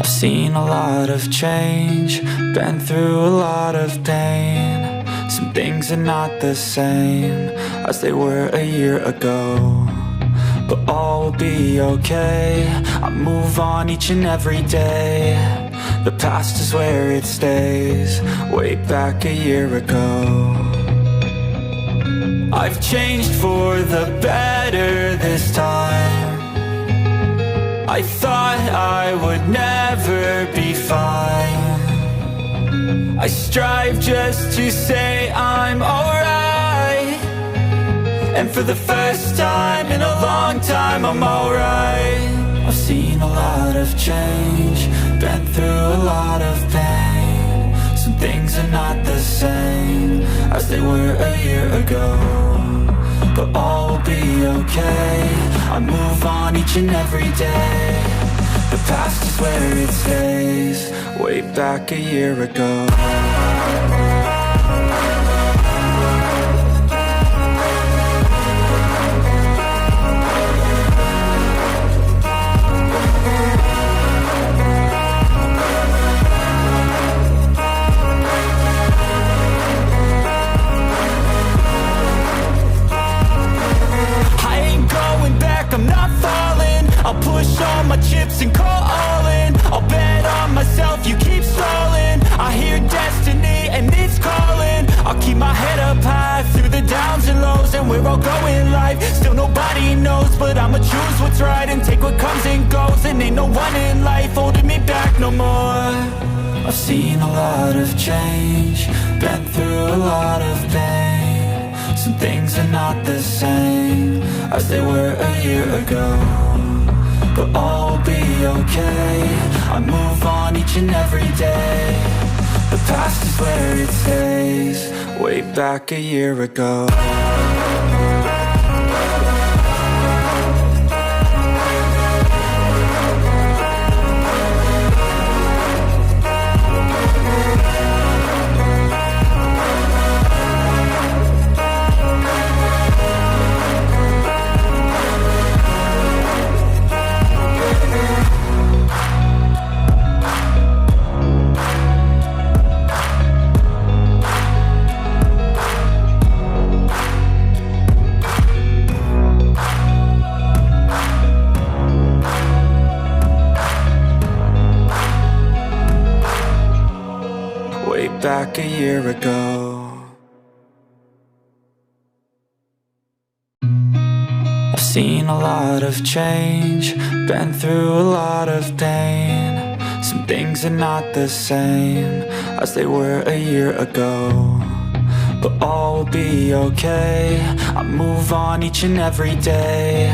I've seen a lot of change, been through a lot of pain. Some things are not the same as they were a year ago, but all will be okay. I move on each and every day. The past is where it stays, way back a year ago. I've changed for the better this time. I thought I would never be fine. I strive just to say I'm alright, and for the first time in a long time I'm alright. I've seen a lot of change, been through a lot of pain. Some things are not the same as they were a year ago, but all will be okay. I move on each and every day. The past is where it stays, way back a year ago. I'm not falling, I'll push all my chips and call all in. I'll bet on myself, you keep stalling. I hear destiny and it's calling. I'll keep my head up high through the downs and lows, and we're all going life. Still nobody knows, but I'ma choose what's right and take what comes and goes. And ain't no one in life holding me back no more. I've seen a lot of change, been through a lot of pain. Some things are not the same as they were a year ago, but all will be okay. I move on each and every day. The past is where it stays, way back a year ago. Back a year ago. I've seen a lot of change, been through a lot of pain. Some things are not the same as they were a year ago, but all will be okay. I move on each and every day.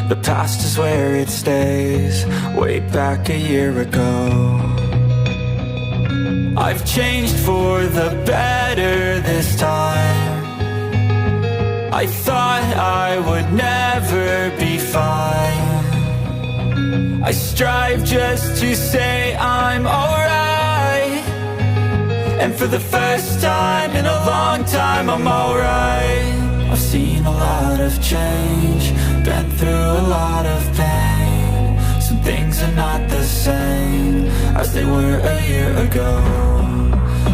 The past is where it stays, way back a year ago. I've changed for the better this time. I thought I would never be fine. I strive just to say I'm alright, and for the first time in a long time I'm alright. I've seen a lot of change, been through a lot of pain. Some things are not the same as they were a year ago,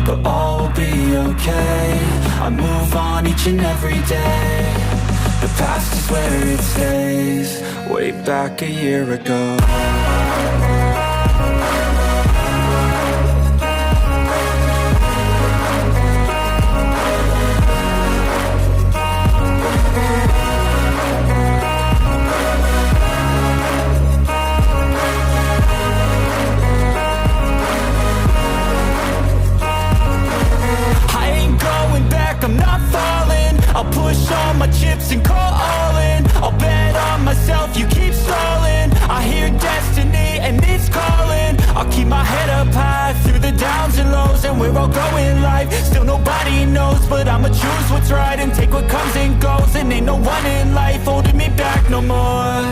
but all will be okay. I move on each and every day. The past is where it stays, way back a year ago. I'm not falling, I'll push all my chips and call all in. I'll bet on myself, you keep stalling. I hear destiny and it's calling. I'll keep my head up high through the downs and lows, and we're all going life. Still nobody knows, but I'ma choose what's right and take what comes and goes. And ain't no one in life holding me back no more.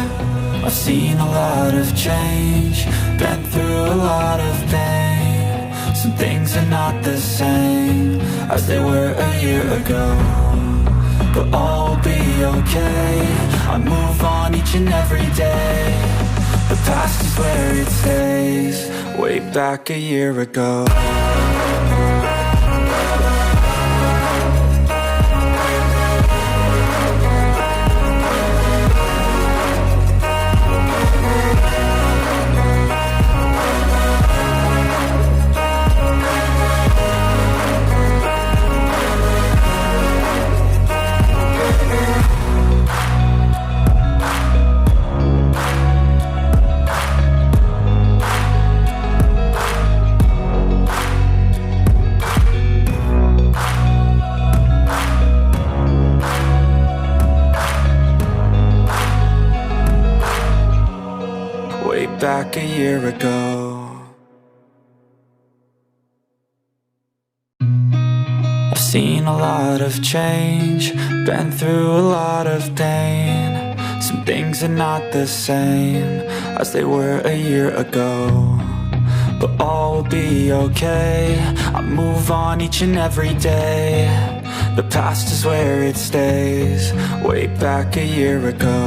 I've seen a lot of change, been through a lot of pain. Some things are not the same as they were a year ago, but all will be okay. I move on each and every day. The past is where it stays, way way back a year ago. Back a year ago. I've seen a lot of change, been through a lot of pain. Some things are not the same as they were a year ago, but all will be okay. I move on each and every day. The past is where it stays, way back a year ago.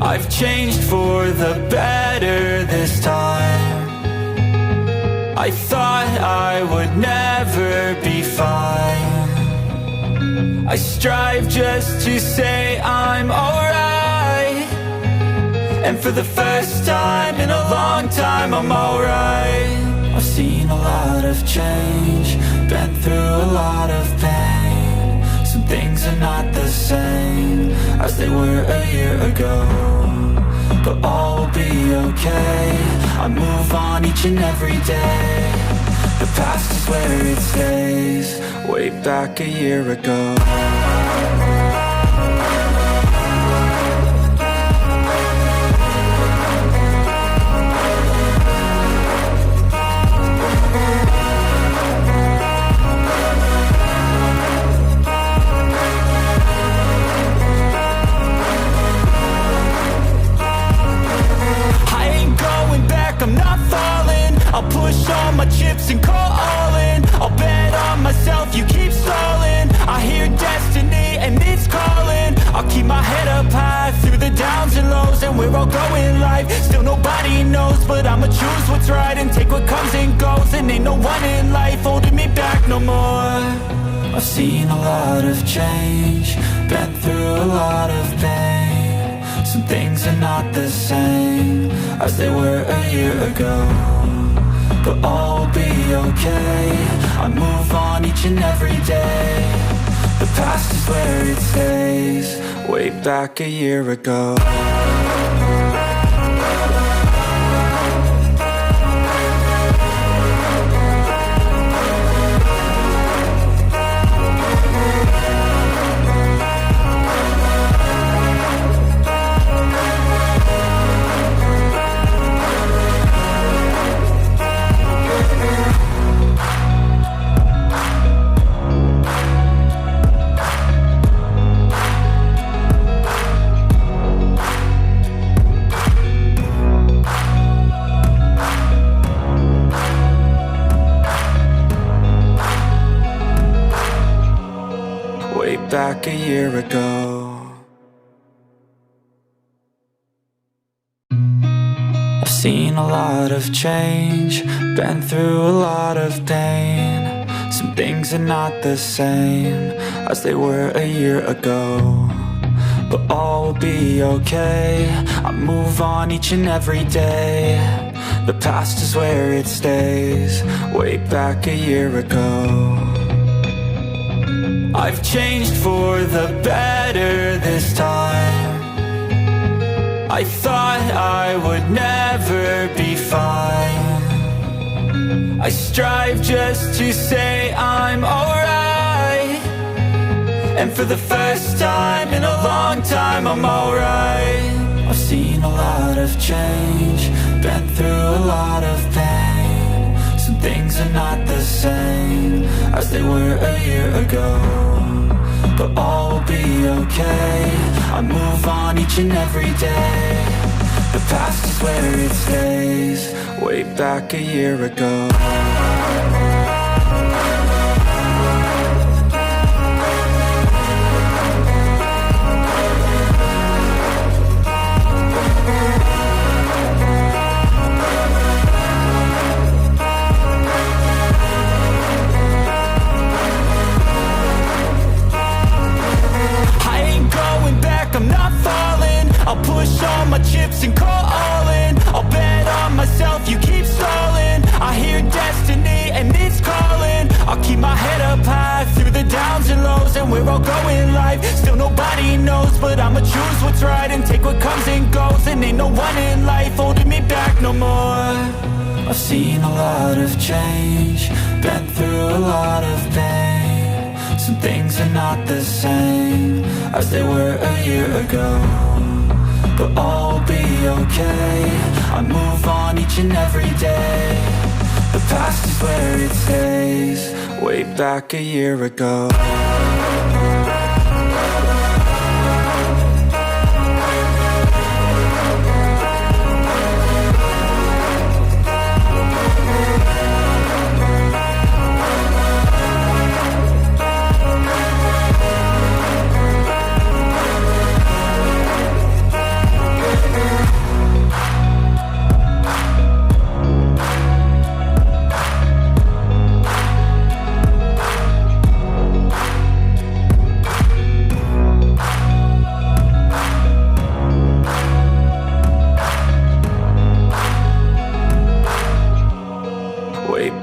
I've changed for the better this time. I thought I would never be fine. I strive just to say I'm alright, and for the first time in a long time I'm alright. I've seen a lot of change, been through a lot of pain. Some things are not the same as they were a year ago, but all will be okay. I move on each and every day. The past is where it stays, way back a year ago. I'll push all my chips and call all in. I'll bet on myself, you keep stalling. I hear destiny and it's calling. I'll keep my head up high through the downs and lows, and we're all going live. Still nobody knows, but I'ma choose what's right and take what comes and goes. And ain't no one in life holding me back no more. I've seen a lot of change, been through a lot of pain. Some things are not the same as they were a year ago, but all will be okay. I move on each and every day. The past is where it stays, way back a year ago. Back a year ago. I've seen a lot of change, been through a lot of pain. Some things are not the same as they were a year ago, but all will be okay. I move on each and every day. The past is where it stays, way back a year ago. I've changed for the better this time. I thought I would never be fine. I strive just to say I'm alright, and for the first time in a long time I'm alright. I've seen a lot of change, been through a lot of pain. Some things are not the same as they were a year ago, but all will be okay. I move on each and every day. The past is where it stays, way back a year ago. all go in life. Still nobody knows, but I'ma choose what's right and take what comes and goes. And ain't no one in life holding me back no more. I've seen a lot of change, been through a lot of pain. Some things are not the same as they were a year ago, but all will be okay. I move on each and every day. The past is where it stays, way back a year ago.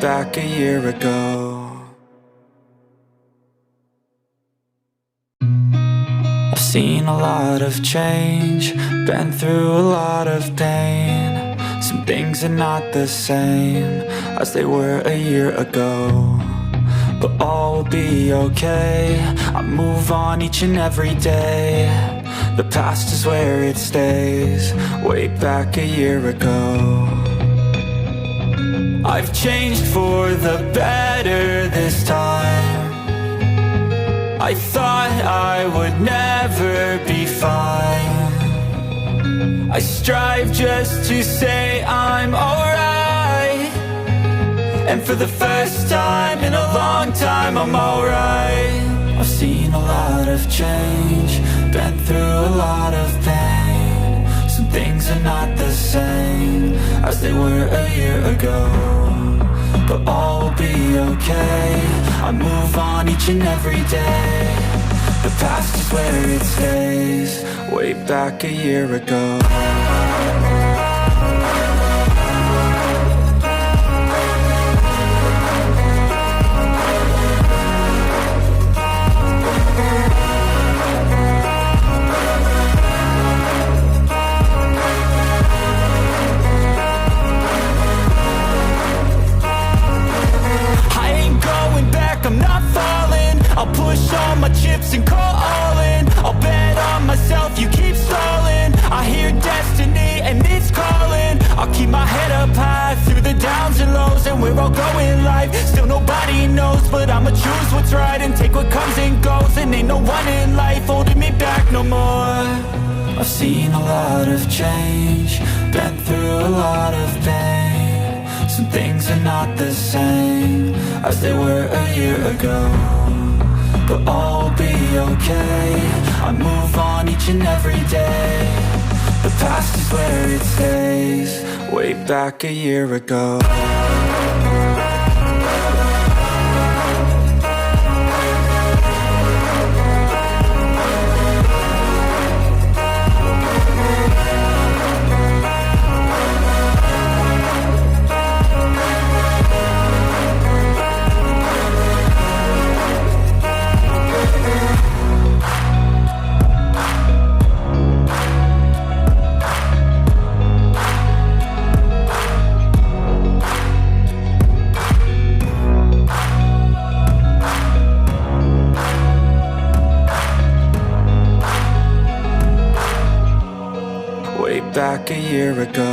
Back a year ago. I've seen a lot of change, been through a lot of pain. Some things are not the same as they were a year ago, but all will be okay. I move on each and every day. The past is where it stays, way back a year ago. I've changed for the better this time. I thought I would never be fine. I strive just to say I'm alright, and for the first time in a long time I'm alright. I've seen a lot of change, been through a lot of pain. Some things are not the same as they were a year ago, but all will be okay. I move on each and every day. The past is where it stays, way back a year ago. I'm not falling, I'll push all my chips and call all in. I'll bet on myself, you keep stalling. I hear destiny and it's calling. I'll keep my head up high through the downs and lows, and we're all going life. Still nobody knows, but I'ma choose what's right and take what comes and goes. And ain't no one in life holding me back no more. I've seen a lot of change, been through a lot of pain. Some things are not the same as they were a year ago, but all will be okay. I move on each and every day. The past is where it stays, way back a year ago. Back a year ago.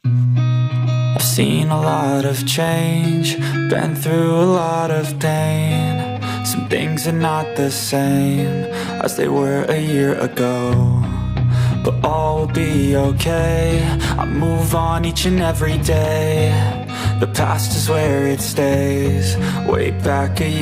I've seen a lot of change, been through a lot of pain. Some things are not the same as they were a year ago, but all will be okay. I move on each and every day. The past is where it stays, way back a year.